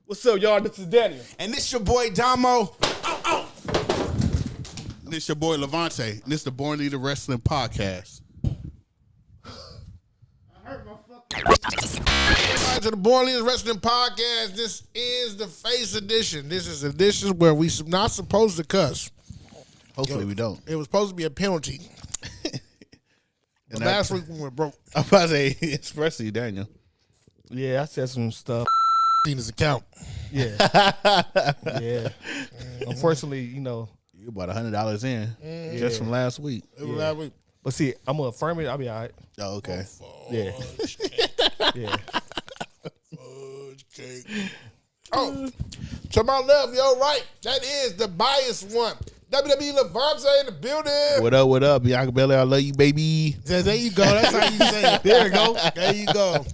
What's up, y'all? This is Daniel. And this your boy, Damo. This your boy, Lavonte. And this the Born Leader Wrestling Podcast. Welcome to the Born Leaders Wrestling Podcast. This is the Face Edition. This is an edition where we not supposed to cuss. Hopefully we don't. It was supposed to be a penalty. But last week when we broke. I'm about to say, especially Daniel. Yeah, I said some stuff. Cena's account. Yeah. Yeah. Unfortunately, you know. You about $100 in just from last week. It was last week. But see, I'm going to affirm it. I'll be all right. Oh, okay. Yeah. Yeah. Fudge cake. Oh, to my left, yo, right. That is the biased one. WWELavonte in the building. What up, what up? Bianca Belair, I love you, baby. There you go. That's how you say it. There you go. There you go.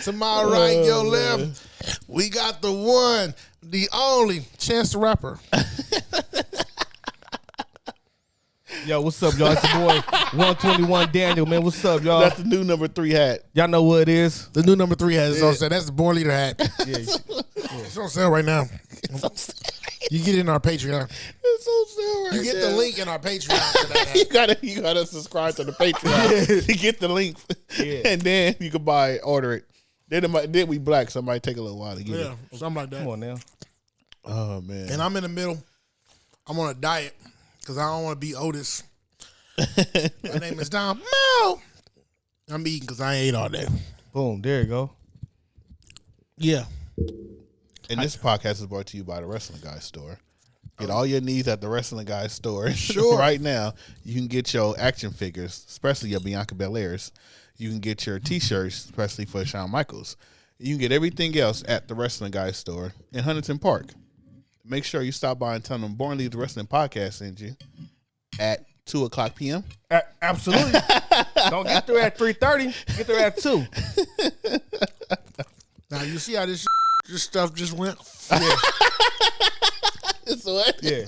To my right, your left, we got the one, the only Chance the Rapper. Yo, what's up, y'all? It's your boy, 121 Daniel, man. What's up, y'all? That's the new number 3 hat. Y'all know what it is? The new number 3 hat is on sale. That's the Born Leader hat. Yeah. It's on sale right now. You get it in our Patreon. It's so sale right You get now. the link in our Patreon for that hat. You gotta subscribe to the Patreon to get the link. Yeah. And then you can buy it, order it. Then we black, so it might take a little while to get it. Yeah, something like that. Come on now. Oh man. And I'm in the middle. I'm on a diet because I don't want to be Otis. My name is Dom. No. I'm eating because I ain't ate all day. Boom. There you go. Yeah. And this podcast is brought to you by the Wrestling Guys store. Get all your needs at the Wrestling Guys store. Sure. Right now, you can get your action figures, especially your Bianca Belairs. You can get your T-shirts, especially for Shawn Michaels. You can get everything else at the Wrestling Guys store in Huntington Park. Make sure you stop by and tell them Born Leader Wrestling Podcast sent you at 2:00 p.m. Absolutely. Don't get there at 3:30. Get there at 2. Now, you see how this stuff just went? Yeah. It's what? Yeah.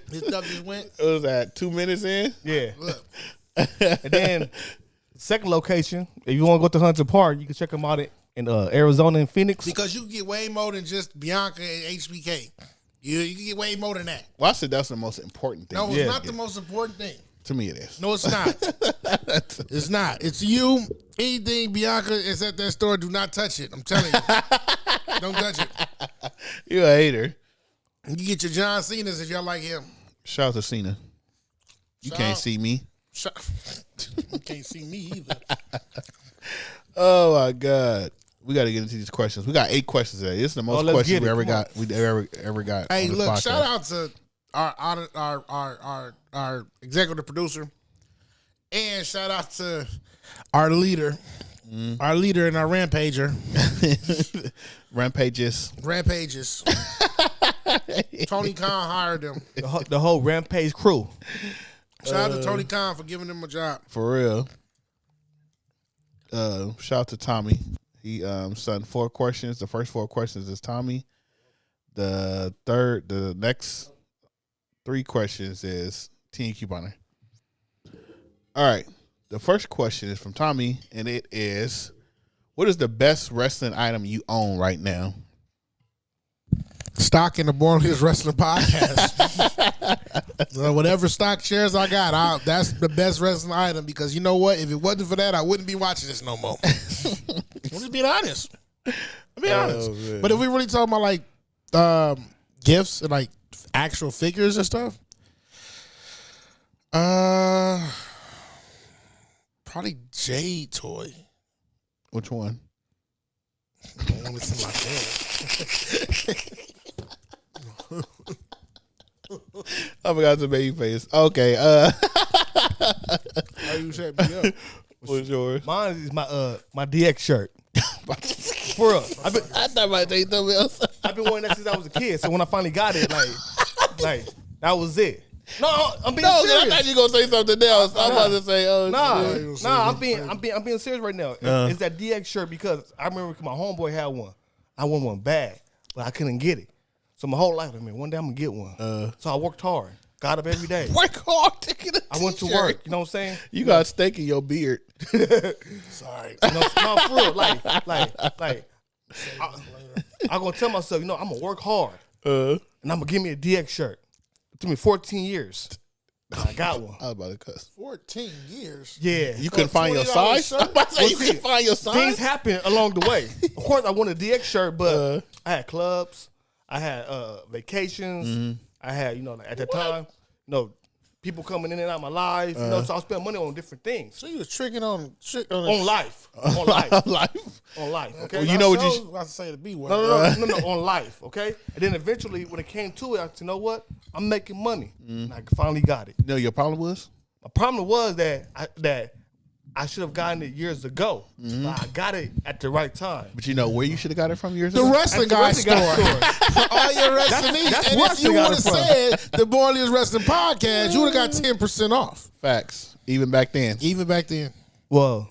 This stuff just went? It was at 2 minutes in. Yeah. Look. And then, second location, if you want to go to Hunter Park, you can check them out in Arizona and Phoenix. Because you can get way more than just Bianca and HBK. You can get way more than that. Well, I said that's the most important thing. No, it's Yeah. not the most important thing. To me, it is. No, it's not. It's not. It's you. Anything Bianca is at that store, do not touch it. I'm telling you. Don't touch it. You're a hater. You get your John Cena's if y'all like him. Shout out to Cena. You Shout can't out. see me. You can't see me either. Oh my God. We got to get into these questions. We got 8 questions today. This is the most let's questions get we it. ever Come on. got. We ever got. Hey, on this look! podcast. Shout out to our executive producer, and shout out to our leader, and our rampager, Rampages. Tony Khan hired them. The whole Rampage crew. Shout out to Tony Khan for giving them a job. For real. Shout out to Tommy. He sent 4 questions. The first 4 questions is Tommy. The next 3 questions is Team Couponer. All right. The first question is from Tommy, and it is, what is the best wrestling item you own right now? Stock in the Born Leaders Wrestling Podcast. Whatever stock shares I got, that's the best wrestling item because you know what? If it wasn't for that, I wouldn't be watching this no more. I'm just being honest. Man. But if we really talking about like gifts and like actual figures and stuff, probably Jade toy. Which one? The one that's in my bed. I forgot the baby face. Okay. How you set me up? What's yours? Mine is my DX shirt. For real. I thought about saying something else. I've been wearing that since I was a kid. So when I finally got it, like that was it. No, I'm being I serious. thought you were gonna say something else. I'm about to say, I'm being serious right now. It's that DX shirt because I remember my homeboy had one. I want one bad, but I couldn't get it. So my whole life, one day I'm gonna get one. So I worked hard, got up every day. Work hard to get a I went to t-shirt. work. You know what I'm saying? You got steak in your beard. Sorry. No, for real. Like. I'm gonna tell myself, I'm gonna work hard, and I'm gonna give me a DX shirt. It took me 14 years. I got one. I was about to cuss. 14 years. Yeah, You couldn't find your size. I'm about to say you couldn't find your size. Things happen along the way. Of course, I wanted a DX shirt, but I had clubs, I had vacations, I had at the time, people coming in and out of my life, so I was spending money on different things. So you was tricking on life, on life. Okay, Well, you know what you? I was about to say the B word. No, on life. Okay, and then eventually, when it came to it, I said, you know what? I'm making money, and I finally got it. You know your problem was? My problem was that I should have gotten it years ago, but I got it at the right time. But you know where you should have got it from years The ago? wrestling guy store. All your wrestling needs. That's And where if you I got would have it from. said the Borderlands Wrestling Podcast, you would have got 10% off. Facts. Even back then. Even back then. Well,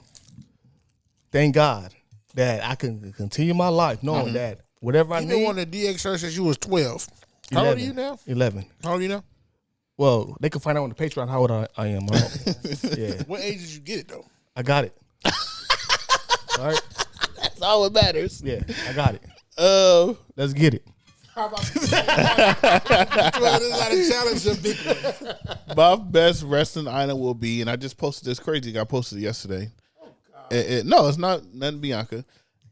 thank God that I can continue my life knowing that whatever I You've been need. wanting a DX shirt since you was 12. How old are you now? 11. How old are you now? Well, they can find out on the Patreon how old I am. Yeah, What age did you get it, though? I got it. All right. That's all that matters. Yeah, I got it. Let's get it. How about this? A challenge, a big one. My best wrestling item will be, and I just posted this crazy. I posted it yesterday. Oh, God. No, it's not nothing Bianca.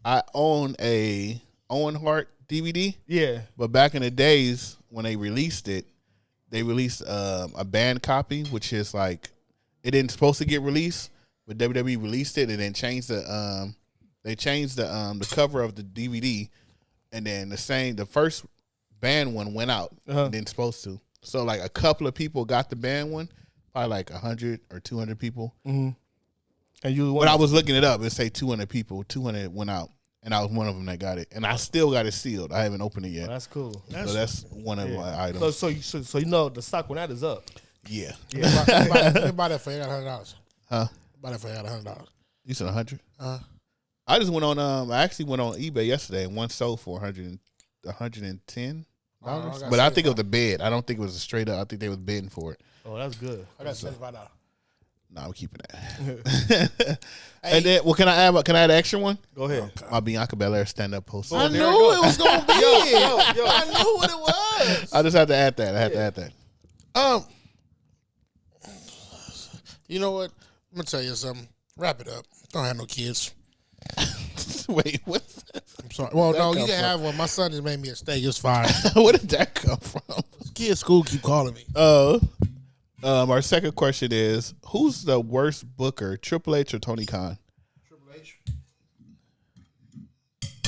I own a Owen Hart DVD. Yeah. But back in the days when they released it, they released a banned copy, which is like it didn't supposed to get released, but WWE released it and then changed the cover of the DVD, and then the first banned one went out and didn't supposed to. So like a couple of people got the banned one, probably like 100 or 200 people. Mm-hmm. And you, when I was looking it up, it say 200 people. 200 went out. And I was one of them that got it, and I still got it sealed. I haven't opened it yet. That's cool. So that's one of my items. So the stock when that is up. Yeah. Buy that for you. I got $100. Huh? Buy that for you. I got $100. You said 100? I just went on. I actually went on eBay yesterday, and one sold for $110. But I think it was a bid. I don't think it was a straight up. I think they was bidding for it. Oh, that's good. I got $75. Nah, we're keeping that. And then, can I add an extra one? Go ahead. My Bianca Belair stand up poster. I knew it was gonna be it. Yo. I knew what it was. I just had to add that. I had to add that. You know what? I'm gonna tell you something. Wrap it up. Don't have no kids. Wait, what? I'm sorry. Well, no, you can have one. My son just made me a steak. It's fine. Where did that come from? Kids at school keep calling me. Our second question is, who's the worst booker, Triple H or Tony Khan? Triple H.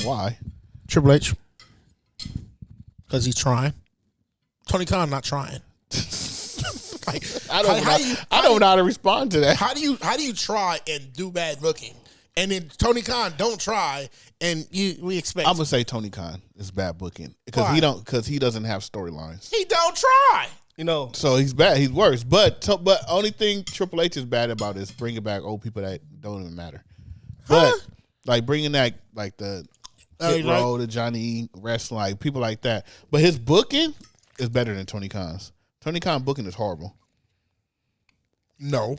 Why? Triple H. Because he's trying. Tony Khan not trying. I don't know how to respond to that. How do you try and do bad booking, and then Tony Khan don't try, and we expect? I'm gonna say Tony Khan is bad booking because he doesn't have storylines. He don't try. So he's bad. He's worse. But only thing Triple H is bad about is bringing back old people that don't even matter. But like bringing that like the Hit Row, the Johnny Wrestling, like people like that. But his booking is better than Tony Khan's. Tony Khan booking is horrible. No.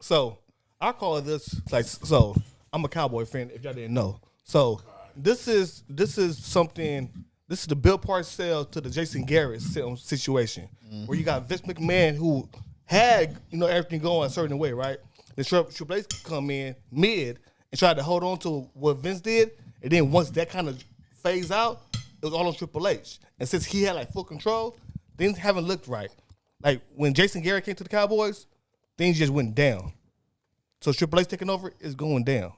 So I call this so I'm a Cowboy fan. If y'all didn't know, so this is something. This is the Bill Parcells to the Jason Garrett situation, where you got Vince McMahon who had everything going a certain way, right? The Triple H come in mid and try to hold on to what Vince did, and then once that kind of phase out, it was all on Triple H. And since he had like full control, things haven't looked right. Like when Jason Garrett came to the Cowboys, things just went down. So Triple H taking over is going down,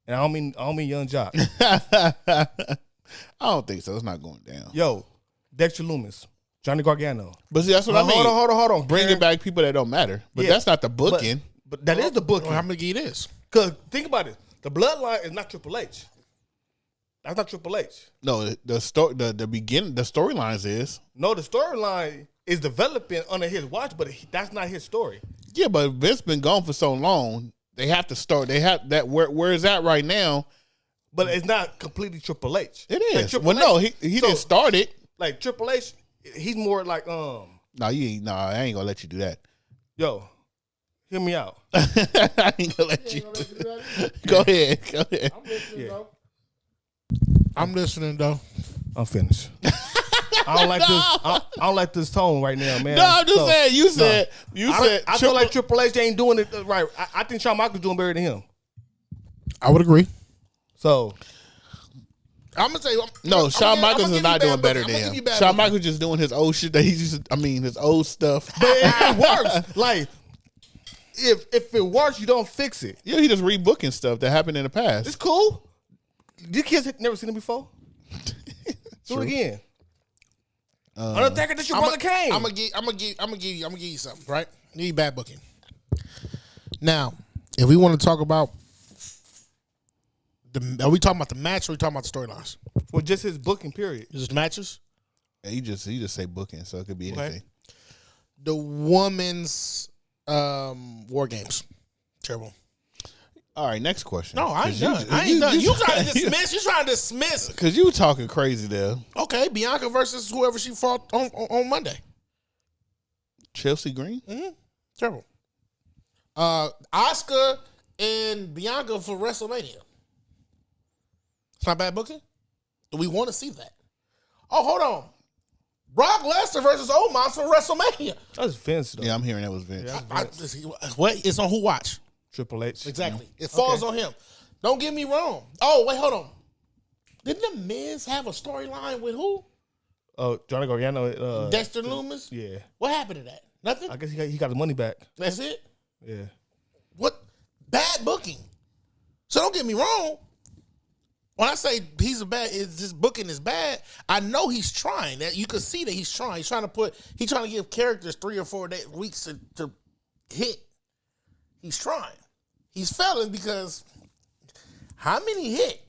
and I don't mean Young Jock. I don't think so. It's not going down. Yo, Dexter Lumis, Johnny Gargano. But see, that's what I mean. Hold on. Bringing back people that don't matter. But that's not the booking. But that is the booking. Well, how many it is? Because think about it. The bloodline is not Triple H. That's not Triple H. No, the storylines is. No, the storyline is developing under his watch, but that's not his story. Yeah, but Vince been gone for so long. They have to start. They have that. Where is that right now? But it's not completely Triple H. It is. Like well, no, he didn't start it. Like Triple H, he's more like No, I ain't gonna let you do that. Yo, hear me out. I ain't gonna let you. Go ahead. I'm listening, though. I'm finished. I don't like this. I don't like this tone right now, man. No, I'm just saying. You said. I feel like Triple H ain't doing it right. I think Shawn Michaels doing better than him. I would agree. So I'm gonna say Shawn Michaels is not doing better than him. Shawn Michaels just doing his old shit that his old stuff. But it works. Like if it works, you don't fix it. Yeah, he just rebooking stuff that happened in the past. It's cool. These kids never seen it before. Do it again. Undertaker, this your brother Kane. I'm gonna give you something, right? You need bad booking. Now, if we want to talk about are we talking about the match or are we talking about the storylines? Well, just his booking period. Just matches? Yeah, he just say booking, so it could be anything. The women's war games. Terrible. All right, next question. No, I ain't done. I ain't done. You trying to dismiss? You trying to dismiss? Because you were talking crazy there. Okay, Bianca versus whoever she fought on Monday. Chelsea Green? Mm-hmm. Terrible. Asuka and Bianca for WrestleMania. It's not bad booking? Do we want to see that? Oh, hold on. Brock Lesnar versus Omos for WrestleMania. That's Vince, though. Yeah, I'm hearing that was Vince. What? It's on who watch? Triple H. Exactly. It falls on him. Don't get me wrong. Oh, wait, hold on. Didn't The Miz have a storyline with who? Oh, Johnny Gargano. Dexter Lumis? Yeah. What happened to that? Nothing? I guess he got his money back. That's it? Yeah. What? Bad booking. So don't get me wrong. When I say his booking is bad, I know he's trying. That you can see that he's trying. He's trying to give characters 3 or 4 weeks to hit. He's trying. He's failing because how many hit?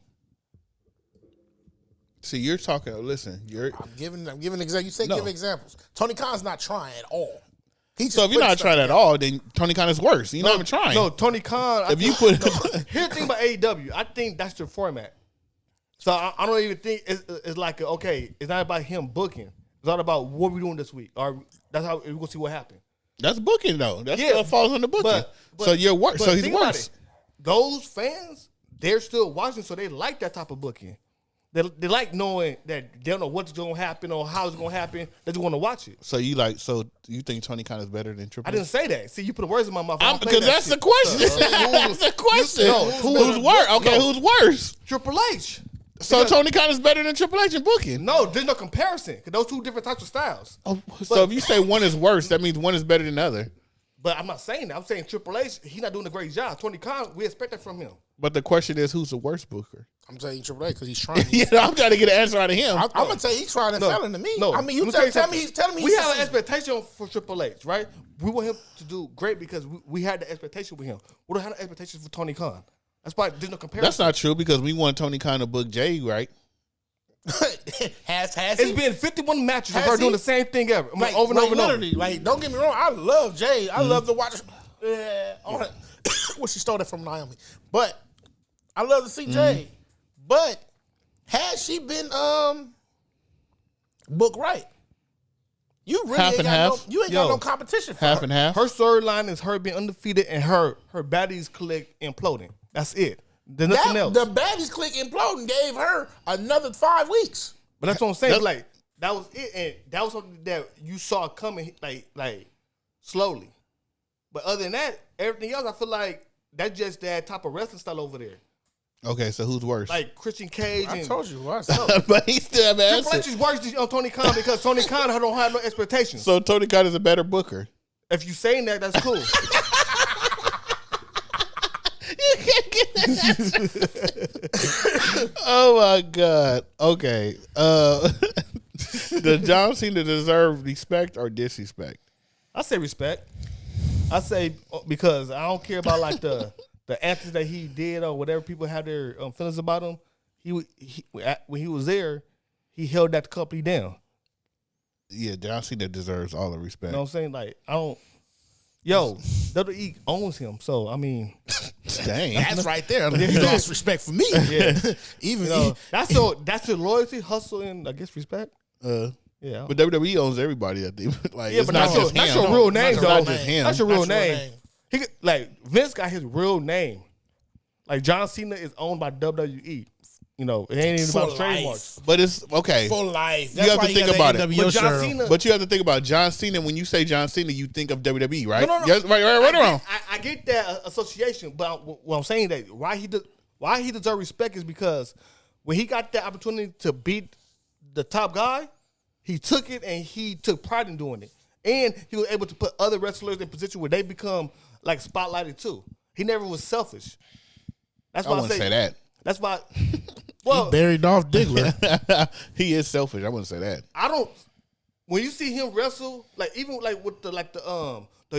See, you're talking. Listen, I'm giving examples. You say give examples. Tony Khan's not trying at all. So if you're not trying at all, then Tony Khan is worse. You're not even trying. No, Tony Khan. If you put here's the thing about AEW, I think that's their format. So I don't even think it's like it's not about him booking. It's all about what we're doing this week, or that's how we're gonna see what happens. That's booking though. That stuff falls on the booking. So you're worse. So he's worse. Those fans, they're still watching, so they like that type of booking. They like knowing that they don't know what's going to happen or how it's going to happen. They just want to watch it. So you think Tony Khan is better than Triple H? I didn't say that. See, you put words in my mouth. Because that's the question. That's the question. Who's worse? Okay, who's worse? Triple H. So Tony Khan is better than Triple H in booking? No, there's no comparison because those two different types of styles. So if you say one is worse, that means one is better than the other. But I'm not saying that. I'm saying Triple H, he's not doing a great job. Tony Khan, we expect that from him. But the question is, who's the worst booker? I'm saying Triple H because he's trying. Yeah, I'm trying to get an answer out of him. I'm gonna tell you he's trying and failing to me. No, I mean, you tell me he's telling me. We have an expectation for Triple H, right? We want him to do great because we had the expectation with him. We don't have the expectations for Tony Khan. That's why there's no comparison. That's not true because we want Tony Khan to book Jey, right? has it's been 51 matches of her doing the same thing ever. Like, over and over and over. Like, don't get me wrong, I love Jey. I love to watch all that. Well, she stole that from Naomi. But I love to see Jey. But has she been booked right? You really half ain't and got half. No, you ain't got no competition for half her. and half. Her storyline is her being undefeated and her baddies clique imploding. That's it. There's nothing else. The baddies clique imploding gave her another 5 weeks. But that's what I'm saying. Like that was it, and that was something that you saw coming, like slowly. But other than that, everything else, I feel like that's just that type of wrestling style over there. Okay, so who's worse? Like Christian Cage. I and told you. But he still have an Triple H is worse than Tony Khan because Tony Khan don't have no expectations. So Tony Khan is a better booker. If you saying that, that's cool. You can't get that. Oh my God. Okay. Does John Cena deserve respect or disrespect? I say respect. I say because I don't care about like the antics that he did or whatever people have their feelings about him. He when he was there, he held that company down. Yeah, John Cena deserves all the respect. You know what I'm saying? Like I don't. Yo, WWE owns him, so I mean, dang, that's right there. He lost respect for me. Yeah, even that's your loyalty, hustle, and I guess respect. Yeah, but WWE owns everybody. I think. Like, yeah, but that's your real name, though. Not just him. That's your real name. He could, like Vince got his real name. Like John Cena is owned by WWE. You know You know, it ain't even For about trademarks. life. But it's okay. For life. You have to think about it. NWO But John shirt. Cena, But you have to think about John Cena. When you say John Cena, you think of WWE, right? No. Yes, right or wrong? I get that association, but what I'm saying that why he deserves respect is because when he got that opportunity to beat the top guy, he took it and he took pride in doing it, and he was able to put other wrestlers in position where they become like spotlighted too. He never was selfish. That's why I wouldn't say that. That's why. Well, He buried Dolph Ziggler. He is selfish. I wouldn't say that. I don't. When you see him wrestle, like even like with the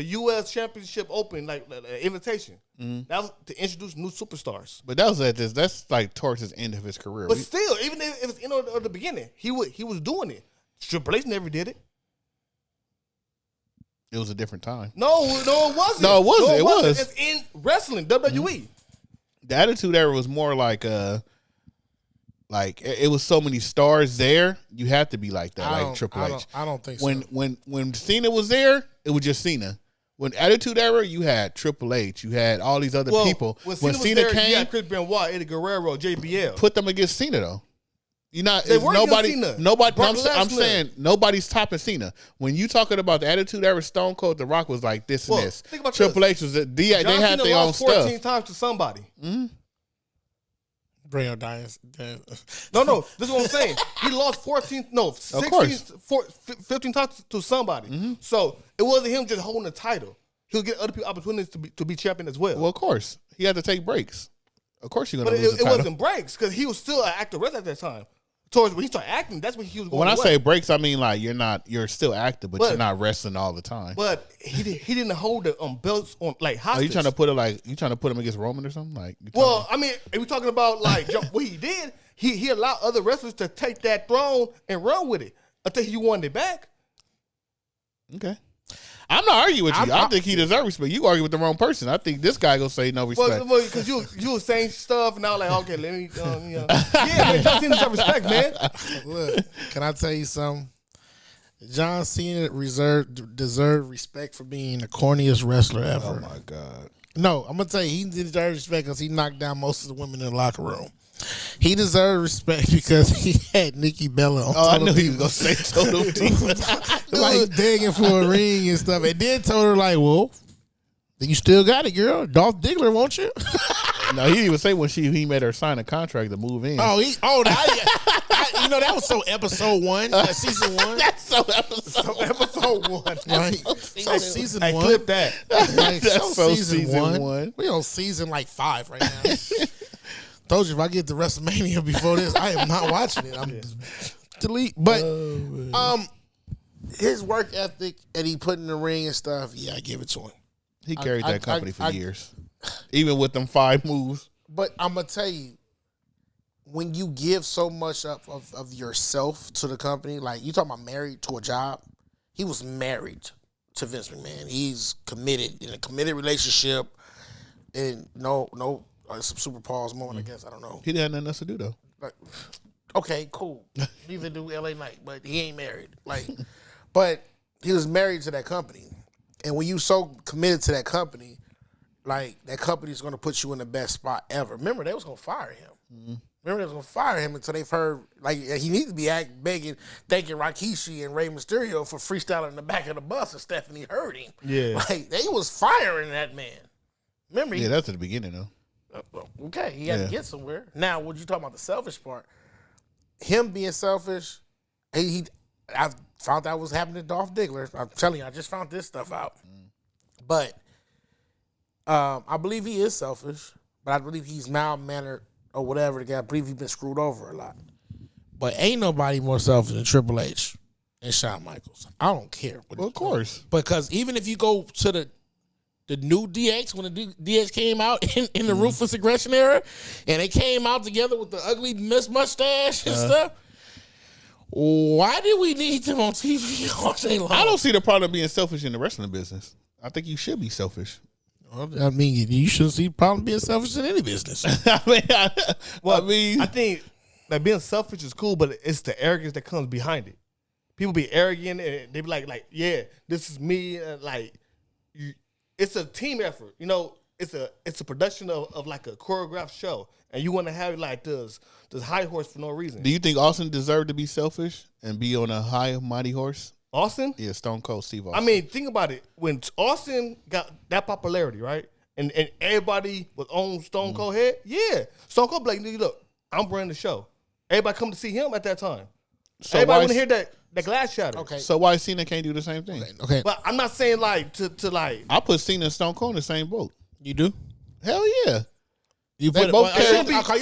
U.S. Championship Open, like the invitation, that was to introduce new superstars. But that was that's like towards his end of his career. But still, even if it's the beginning, he was doing it. Triple H never did it. It was a different time. No, it wasn't. No, it wasn't. It was. It's in wrestling, WWE. The Attitude Era was more like it was so many stars there. You had to be like that, like Triple H. I don't think so. When Cena was there, it was just Cena. When Attitude Era, you had Triple H. You had all these other people. When When Cena Cena was there, you came, had Chris Benoit, Eddie Guerrero, JBL. put them against Cena though. You're not. They It's weren't nobody. against Cena. Nobody. Brock I'm Lesnar. saying nobody's topping Cena. When you talking about the Attitude Era, Stone Cold, The Rock was like this and Well, this. think about Triple this. H was. They had John Cena their own lost 14 stuff. times to somebody. Bring Dias. No, this is what I'm saying. He lost 15 times to somebody. So it wasn't him just holding the title. He'll get other people opportunities to be champion as well. Well, of course, he had to take breaks. Of course, you're but gonna lose it the title. wasn't breaks because he was still an active wrestler at that time. Towards when he started acting, that's when he was going When I away. say breaks, I mean like you're still active, but you're not wrestling all the time. But he didn't hold the belts on like hostage. Are you trying to put him against Roman or something? Like, Well, I mean, if we're talking about like what he did, he allowed other wrestlers to take that throne and run with it until he won it back. okay. I'm not arguing with you. I think he deserves respect. You argue with the wrong person. I think this guy gonna say no respect. Well, because you were saying stuff, and I was like, okay, let me, yeah, man, John Cena deserves respect, man. Look, can I tell you something? John Cena deserved respect for being the corniest wrestler ever. Oh my god. No, I'm gonna tell you, he deserves respect because he knocked down most of the women in the locker room. He deserved respect because he had Nikki Bella on. I knew he was gonna say Total Divas. Like begging for a ring and stuff, and then told her like, "Well, then you still got it, girl. Dolph Ziggler, won't you?" No, he didn't even say when he made her sign a contract to move in. That was so episode 1, season 1. That's so episode. So episode 1, Right? So season hey, 1. clip that. Like, That's so season one. We on season like 5 right now. Told you if I get to WrestleMania before this, I am not watching it. I'm delete. But his work ethic and he put in the ring and stuff, yeah, I give it to him. He carried that company for years, even with them 5 moves. But I'm gonna tell you, when you give so much up of yourself to the company, like you talking about married to a job, he was married to Vince McMahon. He's committed in a committed relationship, and no. Some super pause moment, I guess. I don't know. He didn't have nothing else to do though. Like, okay, cool. Neither do LA Knight, but he ain't married. Like, but he was married to that company, and when you so committed to that company, like that company's gonna put you in the best spot ever. Remember, they was gonna fire him. Remember, they was gonna fire him until they've heard like he needs to be thanking Rikishi and Rey Mysterio for freestyling in the back of the bus, and Stephanie heard him. Yeah, like they was firing that man. Remember? Yeah, that's at the beginning though. Okay, he had to get somewhere. Now, what you talking about the selfish part? Him being selfish, I found out what's happening to Dolph Ziggler. I'm telling you, I just found this stuff out. But I believe he is selfish, but I believe he's mild-mannered or whatever. I believe he's been screwed over a lot. But ain't nobody more selfish than Triple H and Shawn Michaels. I don't care. Well, of course. Because even if you go to the new DX, when the DX came out in the Ruthless Aggression era, and they came out together with the ugly mustache and stuff, why did we need them on TV all day long? I don't see the problem being selfish in the wrestling business. I think you should be selfish. Well, I mean, you shouldn't see the problem being selfish in any business. I think like being selfish is cool, but it's the arrogance that comes behind it. People be arrogant and they be like, yeah, this is me. It's a team effort. You know, it's a production of like a choreographed show, and you want to have like this high horse for no reason. Do you think Austin deserved to be selfish and be on a high mighty horse? Austin? Yeah, Stone Cold Steve Austin. I mean, think about it. When Austin got that popularity, right, and everybody was on Stone Cold head, yeah, Stone Cold be like, look, I'm running the show. Everybody come to see him at that time. So everybody want to hear that glass shatter. Okay. So why Cena can't do the same thing? Okay. But I'm not saying like to like. I put Cena and Stone Cold in the same boat. You do? Hell yeah. You They put both you carry-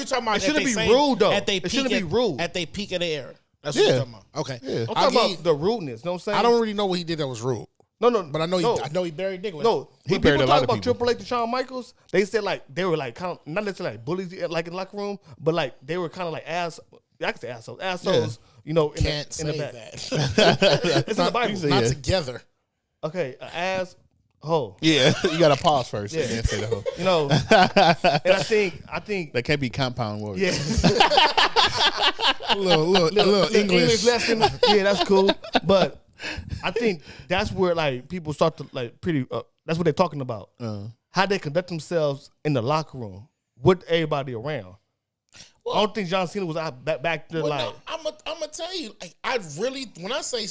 talking about It shouldn't be rude though. It shouldn't be rude. At their peak of the era. That's what you're talking about. Okay. Yeah. I'm talking about the rudeness. Know what I'm saying? I don't really know what he did that was rude. No, But I know he buried Nicholas. No, He when buried people a lot talk of about people. Triple H and Shawn Michaels, they said like they were like kind of not necessarily like bullies like in the locker room, but like they were kind of like I could say assholes. You know, in Can't the say back. that. It's in the Bible. Not together. Okay, asshole. Yeah, you got to pause first. Yeah. And then say the whole. You know, and I think That can't be compound words. yeah, A little English. lesson. Yeah, that's cool. But I think that's where like people start to like pretty. That's what they're talking about. How they conduct themselves in the locker room with everybody around. I don't think John Cena was out back there Well, like. no, I'm gonna tell you, like, I really, when I say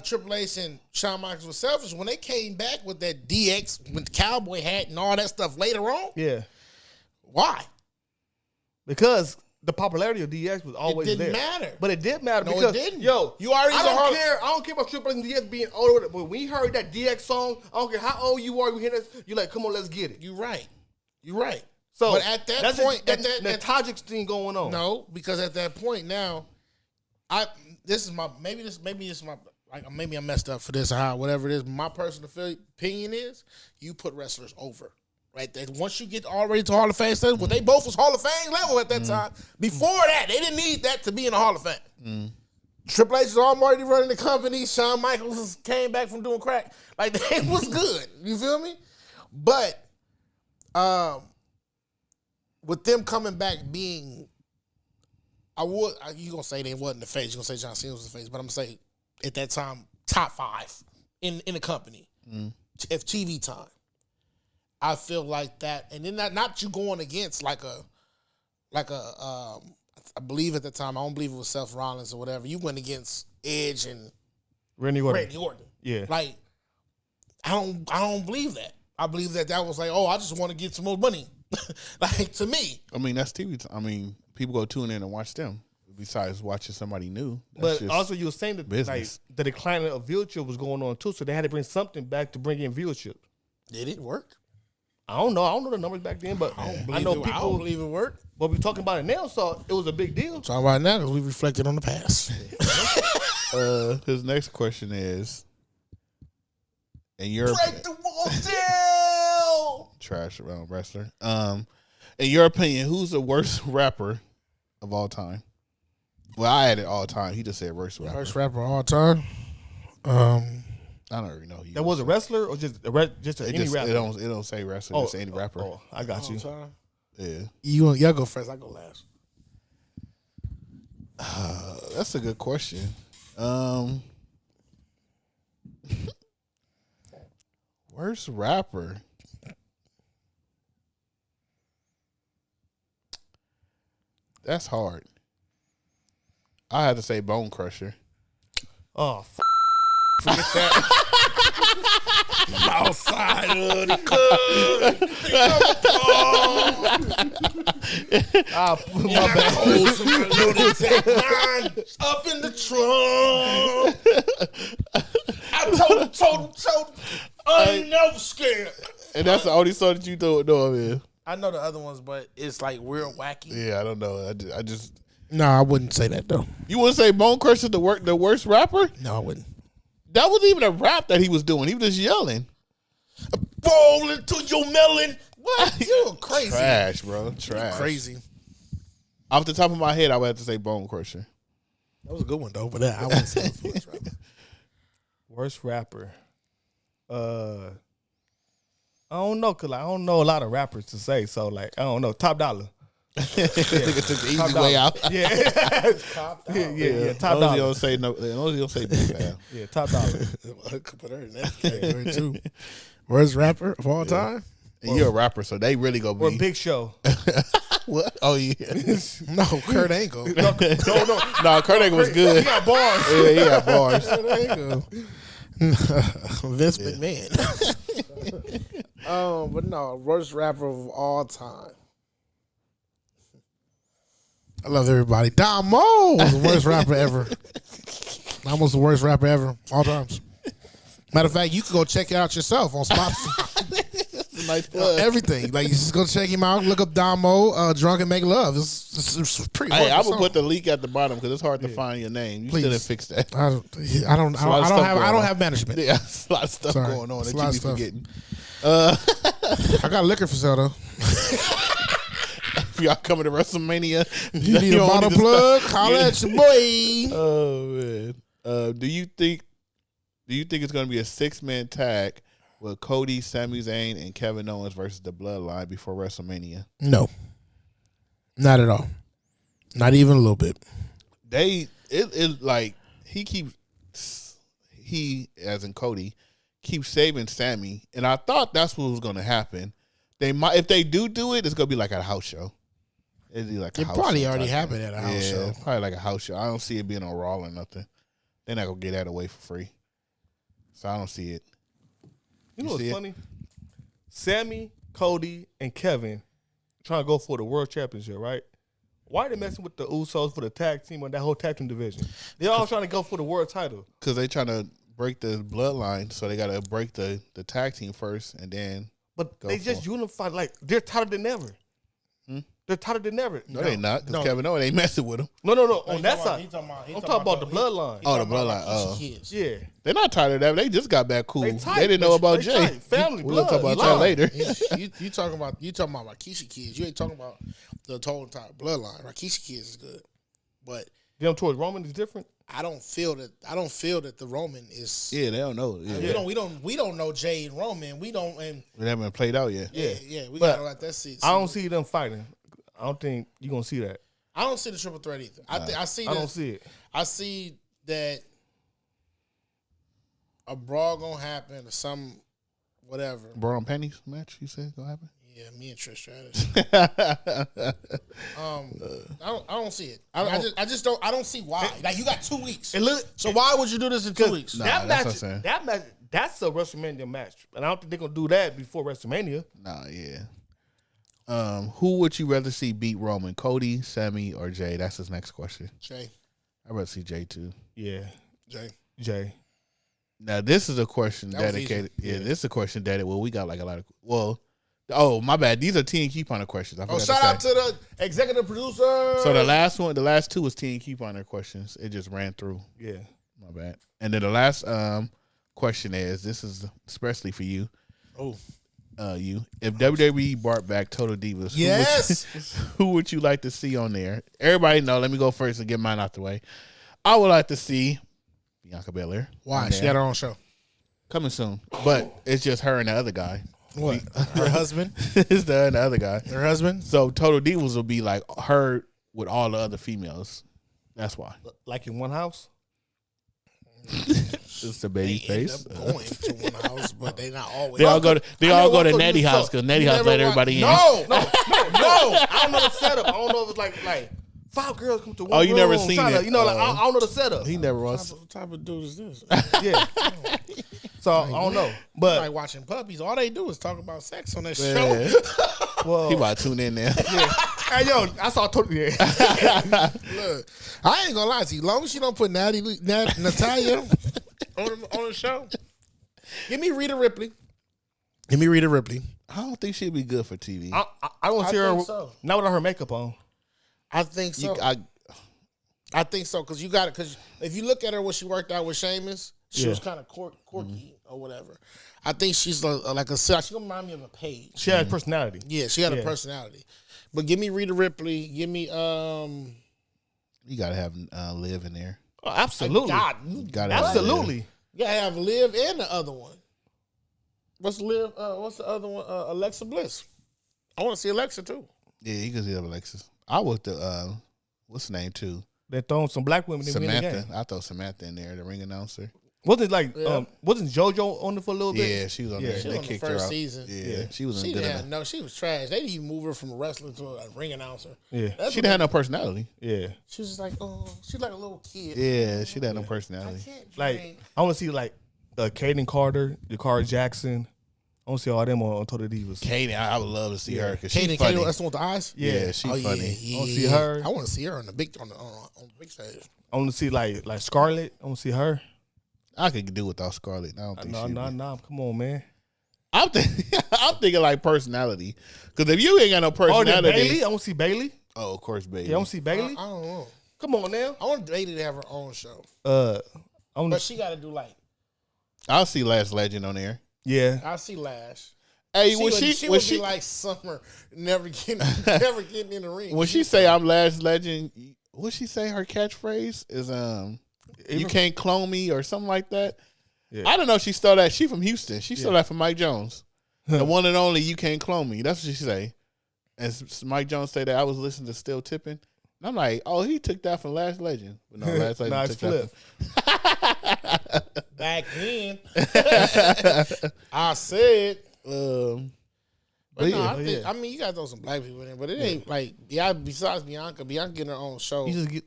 Triple H and Shawn Michaels were selfish, when they came back with that DX with the cowboy hat and all that stuff later on, Yeah, why? because the popularity of DX was always It didn't there. matter. But it did matter No, it because didn't. yo, You already I saw don't her- care. I don't care about Triple H and DX being older. But when you heard that DX song, I don't care how old you are. You hear this, you're like, come on, let's get it. You're right. You're right. So but at that that's point, just, that Tajik thing going on. no, because at that point now, maybe I messed up for this or how whatever it is. My personal opinion is you put wrestlers over. Right there. Once you get already to Hall of Fame status, well, they both was Hall of Fame level at that time. Before that, they didn't need that to be in the Hall of Fame. Triple H was already running the company. Shawn Michaels came back from doing crack. Like, they was good. You feel me? But with them coming back being, you gonna say they wasn't the face. You gonna say John Cena was the face, but I'm gonna say at that time top 5 in the company. If TV time, I feel like that, and then not you going against like a I believe at the time, I don't believe it was Seth Rollins or whatever. You went against Edge and Randy Orton. Yeah, like I don't believe that. I believe that was like, oh, I just want to get some more money. Like, to me. I mean, that's TV. I mean, people go tune in and watch them. Besides watching somebody new. But also, you were saying that like, the decline of viewership was going on too, so they had to bring something back to bring in viewership. Did it work? I don't know. I don't know the numbers back then, but I know people. I don't believe it worked. But we talking about it now, so it was a big deal. Talking about it now because we reflected on the past. His next question is, in your break the wall down. Trash around wrestler. In your opinion, who's the worst rapper of all time? Well, I added all time. He just said worst rapper. Worst rapper of all time. I don't really know. That was a wrestler or just any rapper? It don't say wrestler. Just any rapper. Oh, I got you. Time. Yeah. Y'all go first. I go last. That's a good question. Worst rapper. That's hard. I had to say Bone Crusher. Oh, forget that. Outside of the club. My bad. Up in the trunk. I told him, I'm never scared. And that's the only song that you know of in. I know the other ones, but it's like real wacky. Yeah, I don't know. I just. No, I wouldn't say that though. You wouldn't say Bone Crusher the worst rapper? No, I wouldn't. That wasn't even a rap that he was doing. He was just yelling. Roll into your melon. What? You're crazy. Trash, bro. Trash. You're crazy. Off the top of my head, I would have to say Bone Crusher. That was a good one though, but I wouldn't say it was Worst rapper. I don't know, cause I don't know a lot of rappers to say. So like, I don't know. Top Dollar. It took the easy Top way Dollar. out. Yeah. Top Dollar. Yeah. Top As long as Dollar. you don't say no. As long as you don't say Big Bad. Yeah. Top Dollar. I could put her in that category too. Worst rapper of all time? And you're a rapper, so they really gonna be. Or Big Show. What? Oh yeah. No, Kurt Angle. No, Kurt Angle was good. He got bars. Yeah, he got bars. Kurt Angle. Vince McMahon. But no, worst rapper of all time. I love everybody. Damo was the worst rapper ever. Almost the worst rapper ever, all times. Matter of fact, you can go check it out yourself on Spotify. Nice plug. Everything. Like, you just go check him out. Look up Damo, Drunk and Make Love. It's pretty hard. Hey, I will put the link at the bottom because it's hard to find your name. You should have fixed that. I don't have management. Yeah, there's a lot of stuff going on that you be forgetting. I got liquor for sale, though. If y'all coming to WrestleMania, You need a bottle plug? Holla at your boy. Oh man. Do you think it's gonna be a 6-man tag with Cody, Sami Zayn, and Kevin Owens versus the Bloodline before WrestleMania? No. Not at all. Not even a little bit. He as in Cody keeps saving Sami, and I thought that's what was gonna happen. They might, if they do it, it's gonna be like at a house show. It'd be like a house probably show already type happened thing. at a house show. Probably like a house show. I don't see it being on Raw or nothing. They're not gonna get that away for free, so I don't see it. You know what's funny? Sammy, Cody, and Kevin trying to go for the world championship, right? Why are they messing with the Usos for the tag team on that whole tag team division? They're all trying to go for the world title. Because they're trying to break the bloodline, so they got to break the tag team first, and then. But they just unified. Like, they're tighter than ever. They're tighter than ever. No, they not. Because Kevin Owens ain't messing with them. No. On that side. I'm talking about the bloodline. Oh, the bloodline. Oh. Yeah. They're not tired of that. They just got back cool. They tight, didn't know about Jey. Tight. Family, we'll talk about blood. that later. You talking about Rikishi kids. You ain't talking about the total entire bloodline. Rikishi kids is good. But them towards Roman is different. I don't feel that the Roman is. Yeah, they don't know. Yeah. We don't know Jey and Roman. We don't. And we haven't played out yet. Yeah. We gotta let that see. I don't see them fighting. I don't think you're gonna see that. I don't see the triple threat either. I don't see it. I see that a brawl gonna happen or some whatever. Brawl and pennies match. You said gonna happen. Yeah, me and Trish Stratus. I don't see it. I just don't. I don't see why. Like, you got 2 weeks. So why would you do this in 2 weeks? Nah, that match. That's a WrestleMania match, and I don't think they're gonna do that before WrestleMania. Nah, yeah. Who would you rather see beat Roman? Cody, Sami, or Jey? That's his next question. Jey. I'd rather see Jey too. Yeah, Jey. Now this is a question dedicated. Yeah, this is a question dedicated. Well, we got like a lot of. Oh, my bad. These are TNQ Partner questions. Shout out to the executive producer. So the last two was TNQ Partner questions. It just ran through. Yeah, my bad. And then the last question is, this is especially for you. Oh. You. If WWE brought back Total Divas, yes, who would you like to see on there? Everybody know. Let me go first and get mine out the way. I would like to see Bianca Belair. Why? She got her own show. Coming soon. But it's just her and the other guy. What? Her husband? It's the other guy. Her husband? So Total Divas will be like her with all the other females. That's why. Like in one house? It's the baby face. Going to one house, but they not always. They all go to Nettie house because Nettie house let everybody in. No. I don't know the setup. I don't know if it's like 5 girls come to one room. Oh, you never seen it? I don't know the setup. He never was. What type of dude is this? Yeah. So I don't know. But like watching puppies, all they do is talk about sex on that show. Well, he about to tune in there. Yeah. Hey, yo, I saw totally. Look, I ain't gonna lie to you. As long as you don't put Natalia on the show, give me Rhea Ripley. I don't think she'd be good for TV. I don't see her not without her makeup on. I think so. I think so because you got it. Because if you look at her when she worked out with Sheamus, she was kind of quirky or whatever. I think she's like a. She remind me of a Paige. She had a personality. Yeah, she had a personality. But give me Rhea Ripley. Give me You gotta have Liv in there. Oh, absolutely. Absolutely. You gotta have Liv and the other one. What's Liv? What's the other one? Alexa Bliss. I want to see Alexa too. Yeah, you can see Alexis. I would the what's the name too? They're throwing some black women in the game. I throw Samantha in there, the ring announcer. Wasn't JoJo on it for a little bit? Yeah, she was on there. She They was on the kicked her first out. season. Yeah, she was She good didn't enough. have, no, she was trash. They didn't even move her from a wrestler to a ring announcer. Yeah. She didn't have no personality. Yeah. She was just like, oh, she's like a little kid. Yeah, she didn't have no I personality. can't Like, drink. I want to see, like, Kaden Carter, Jakara Jackson. I want to see all them on Total Divas. Katie, I would love to see her because she's Kaden, funny. that's the one with the eyes? Yeah, she's funny. I want to see her. I want to see her on the big stage. I want to see, like Scarlett. I want to see her. I could do without Scarlett. I don't think No. Come on, man. I'm thinking like personality. Because if you ain't got no Oh, personality. then Bailey. I want to see Bailey. Oh, of course, baby. Yeah, I want to see Bailey. I don't know. Come on now. I want Bailey to have her own show. I want But to. she got to do like, I'll see Last Legend on there. Yeah. I see Lash. Hey, She would be like Summer, never getting in the ring. when she say I'm Last Legend, what she say her catchphrase is you can't clone me or something like that. Yeah. I don't know. She stole that. She from Houston. She stole that from Mike Jones. The one and only you can't clone me. That's what she say. And Mike Jones say that I was listening to Still Tipping. And I'm like, oh, he took that from Last Legend. But no, Last Legend Nice took flip. that Back then, I said. But no, I think, I mean, you gotta throw some black people in there, but it ain't like besides Bianca getting her own show. You just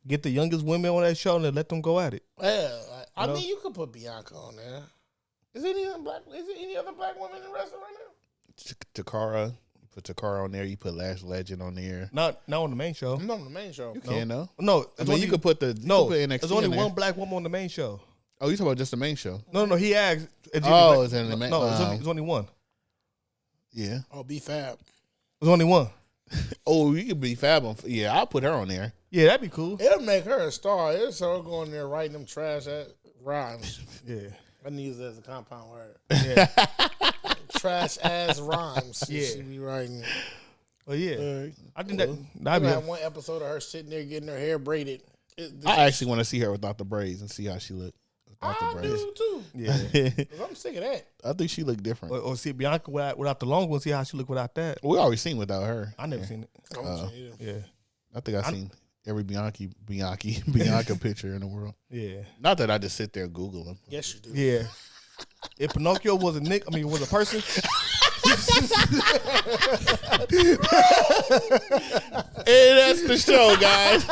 get the youngest women on that show and then let them go at it. Yeah, I mean, you could put Bianca on there. Is there any other black women in wrestling right now? Takara. Put Takara on there. You put Last Legend on there. Not on the main show. I'm not on the main show. You can, though. No, I mean, you could put NXT there's only in there. one black woman on the main show. Oh, you talking about just the main show? No, he asked. Oh, it's in the main. No, it's only one. Yeah. Oh, B-Fab. There's only one. Oh, you could be Fab on. Yeah, I'll put her on there. Yeah, that'd be cool. It'll make her a star. It's her going there writing them trash ass rhymes. Yeah. I need it as a compound word. Yeah. Trash ass rhymes. Yeah. She be writing. Well, yeah. I think that'd I be. had one episode of her sitting there getting her hair braided. I actually want to see her without the braids and see how she look without the I braids. do too. Yeah. 'Cause I'm sick of that. I think she looked different. Or see Bianca without the long one. See how she look without that. We already seen without her. I never seen it. I don't see it either. Yeah. I think I've seen every Bianca picture in the world. Yeah. Not that I just sit there and Google them. Yes, you do. Yeah. If Pinocchio was was a person. Hey, that's the show, guys.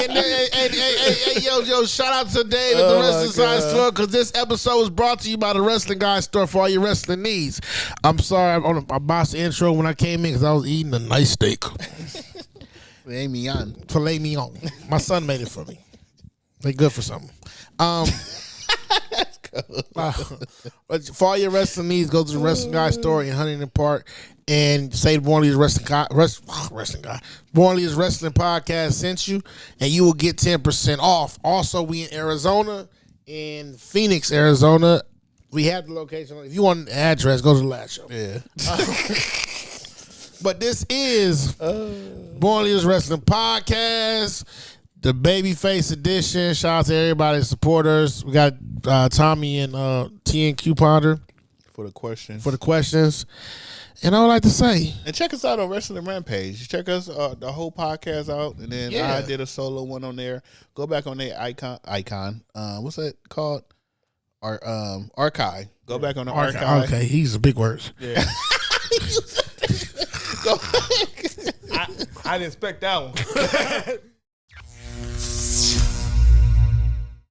hey, yo, shout out to Dave at the Wrestling Side Store because this episode was brought to you by the Wrestling Guy Store for all your wrestling needs. I'm sorry, I bossed the intro when I came in because I was eating a nice steak. Filet mignon. Filet mignon. My son made it for me. They good for something. But for all your wrestling needs, go to the Wrestling Guy Store in Huntington Park and say Bornlee's Wrestling Guy, Bornlee's Wrestling Podcast sent you, and you will get 10% off. Also, we in Arizona, in Phoenix, Arizona. We have the location. If you want an address, go to the last show. Yeah. But this is Bornlee's Wrestling Podcast, the Babyface edition. Shout out to everybody that support us. We got Tommy and TNQ Ponder For the questions. for the questions. And I would like to say, And check us out on Wrestling Rampage. Check us the whole podcast out, and then Yeah. I did a solo one on there. Go back on their icon. What's that called? Archive. Go back on the archive. okay, he's a big words. Yeah. I didn't expect that one.